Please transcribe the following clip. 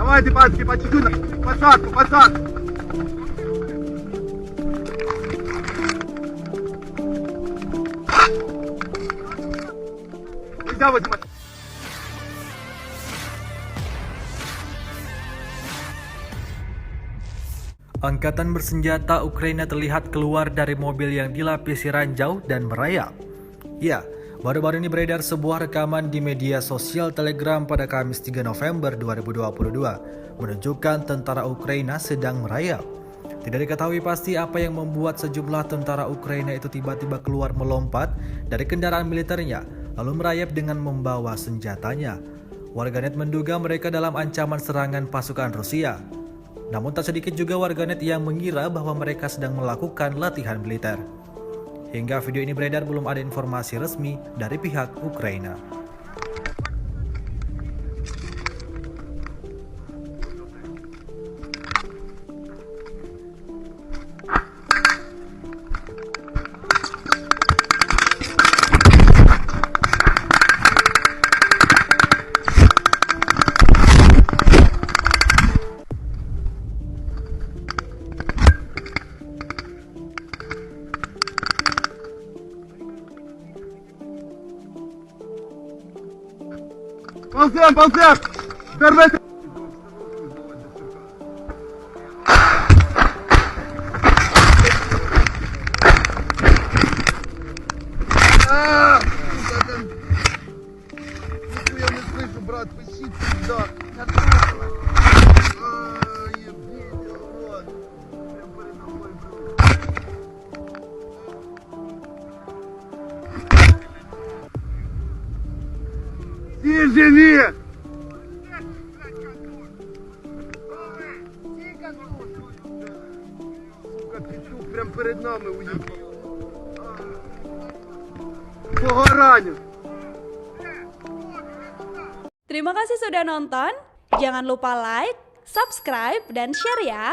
Давайте, пацки, по чуть-чуть, посадку, посадку. Нельзя возьмать. Angkatan bersenjata Ukraina terlihat keluar dari mobil yang dilapisi ranjau dan merayap. Ya, baru-baru ini beredar sebuah rekaman di media sosial Telegram pada Kamis 3 November 2022 menunjukkan tentara Ukraina sedang merayap. Tidak diketahui pasti apa yang membuat sejumlah tentara Ukraina itu tiba-tiba keluar melompat dari kendaraan militernya lalu merayap dengan membawa senjatanya. Warganet menduga mereka dalam ancaman serangan pasukan Rusia. Namun tak sedikit juga warganet yang mengira bahwa mereka sedang melakukan latihan militer. Hingga video ini beredar belum ada informasi resmi dari pihak Ukraina. Ползем, ползем! Дорвете! Я не слышу, брат, пищите сюда. Ебите, вот. Прям передо мной был. Все живи! Сука, петух прям перед нами уїхав. Кого ранив? Terima kasih sudah nonton. Jangan lupa like, subscribe, dan share ya.